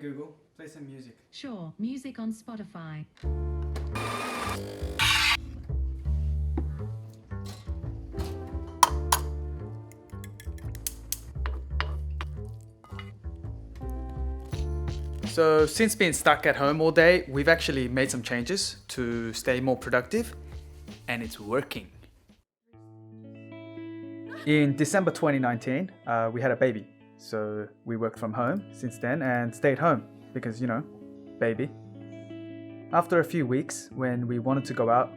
Google, play some music. Sure, music on Spotify. So since being stuck at home all day, we've actually made some changes to stay more productive, and it's working. In December 2019, we had a baby. So we worked from home since then and stayed home because, you know, baby. After a few weeks, when we wanted to go out,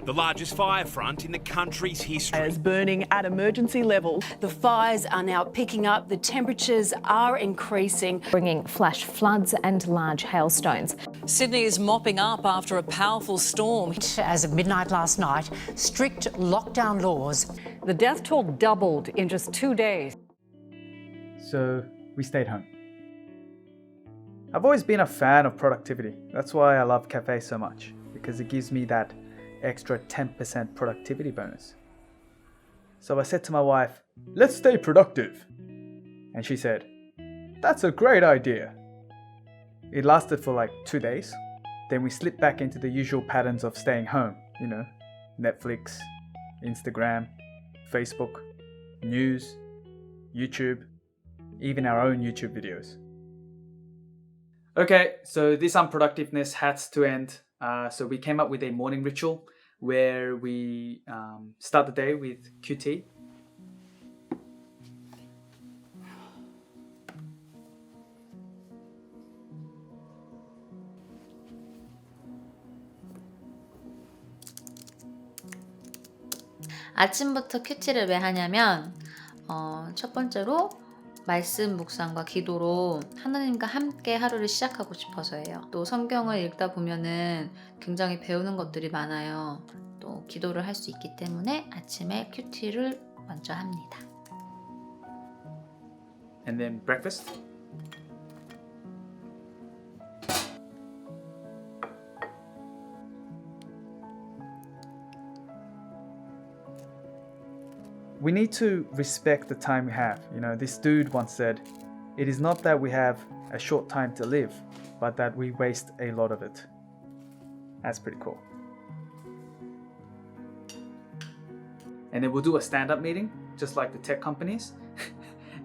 the largest fire front in the country's history. Is burning at emergency level. The fires are now picking up, the temperatures are increasing, bringing flash floods and large hailstones. Sydney is mopping up after a powerful storm. As of midnight last night, strict lockdown laws. The death toll doubled in just 2 days. So we stayed home. I've always been a fan of productivity. That's why I love cafes so much, because it gives me that extra 10% productivity bonus. So I said to my wife, let's stay productive. And she said, that's a great idea. It lasted for like 2 days. Then we slipped back into the usual patterns of staying home, you know, Netflix, Instagram, Facebook, news, YouTube, even our own YouTube videos. Okay, so this unproductiveness has to end. So we came up with a morning ritual where we start the day with QT. 아침부터 큐티를 왜 하냐면 첫 번째로 말씀 묵상과 기도로 하나님과 함께 하루를 시작하고 싶어서예요. 또 성경을 읽다 보면은 굉장히 배우는 것들이 많아요. 또 기도를 할 수 있기 때문에 아침에 큐티를 먼저 합니다. And then breakfast. We need to respect the time we have. You know, this dude once said, it is not that we have a short time to live, but that we waste a lot of it. That's pretty cool. And then we'll do a stand-up meeting, just like the tech companies,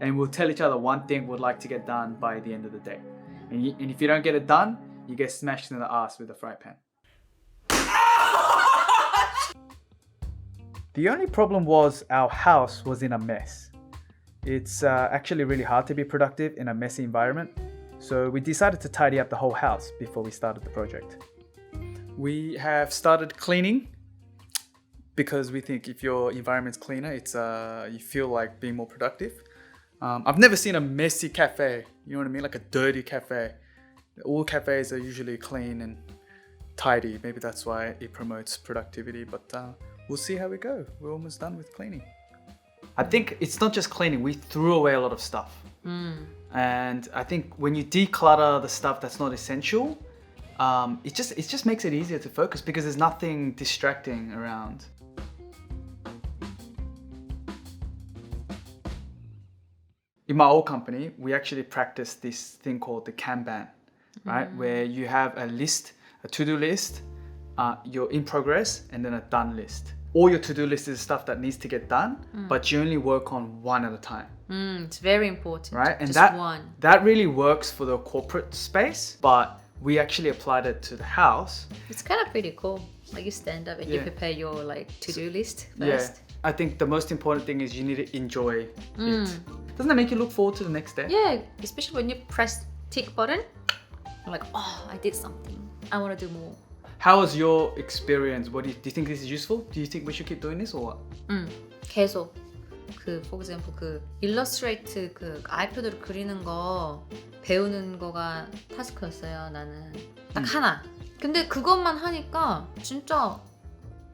and we'll tell each other one thing we'd like to get done by the end of the day. And if you don't get it done, you get smashed in the ass with a fry pan. The only problem was our house was in a mess. It's actually really hard to be productive in a messy environment, so we decided to tidy up the whole house before we started the project. We have started cleaning because we think if your environment's cleaner, it's you feel like being more productive. I've never seen a messy cafe, you know what I mean, like a dirty cafe. All cafes are usually clean and tidy. Maybe that's why it promotes productivity, but we'll see how we go. We're almost done with cleaning. I think it's not just cleaning, we threw away a lot of stuff. And I think when you declutter the stuff that's not essential, it just makes it easier to focus because there's nothing distracting around. In my old company, we actually practiced this thing called the Kanban, right? Where you have a list, a to-do list, your in progress, and then a done list. All your to-do list is stuff that needs to get done, but you only work on one at a time. It's very important. Right? And just one. That really works for the corporate space, but we actually applied it to the house. It's kind of pretty cool. Like you stand up and you prepare your like to-do list first. Yeah. I think the most important thing is you need to enjoy it. Doesn't that make you look forward to the next day? Yeah, especially when you press tick button. You're like, oh, I did something. I want to do more. How was your experience? What do you think this is useful? Do you think we should keep doing this or what? 계속 for example 그 일러스트레이트 그 아이패드로 그리는 거 배우는 거가 타스크였어요. 나는 딱 하나. 근데 그것만 하니까 진짜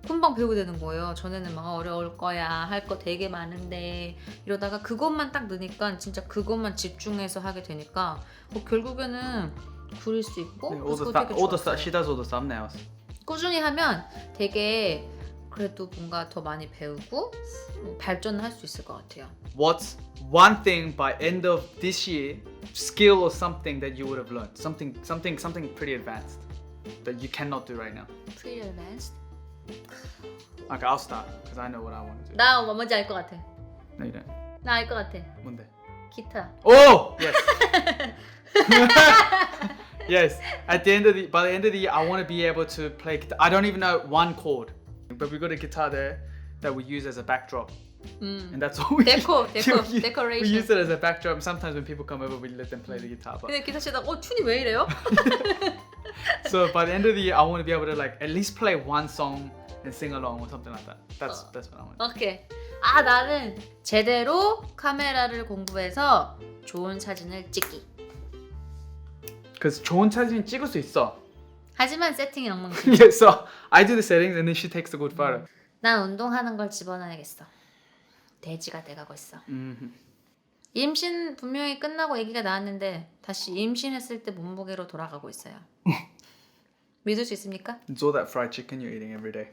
금방 배우게 되는 거예요. 전에는 막 어려울 거야, 할 거 되게 많은데 이러다가 그것만 딱 넣으니까 진짜 그것만 집중해서 하게 되니까 결국에는 그릴 수 있고 She does all the thumbnails. 꾸준히 하면 되게 그래도 뭔가 더 많이 배우고 발전할 수 있을 것 같아요. What's one thing by end of this year, skill or something that you would have learned? Something pretty advanced that you cannot do right now. Pretty advanced? Okay, I'll start because I know what I want to do. 나 뭔지 알 것 같아. No, you don't. 나 알 것 같아. 뭔데? 기타. Oh, yes. Yes. By the end of the year, I want to be able to play guitar. I don't even know one chord, but we got a guitar there that we use as a backdrop, and that's all we decoration. We use it as a backdrop. Sometimes when people come over, we let them play the guitar. But 근데 기타 치다가 튠이 왜 이래요? so by the end of the year, I want to be able to like at least play one song and sing along or something like that. That's what I want. 오케이. 아 나는 제대로 카메라를 공부해서 좋은 사진을 찍기. Because 좋은 사진 찍을 수 있어. 하지만 세팅이 엉망이야. Yeah, so I do the settings and then she takes the good photo. 난 운동하는 걸 집어넣어야겠어. 돼지가 돼가고 있어. 임신 분명히 끝나고 아기가 나왔는데 다시 임신했을 때 몸무게로 돌아가고 있어요. 믿을 수 있습니까? It's all that fried chicken you're eating every day.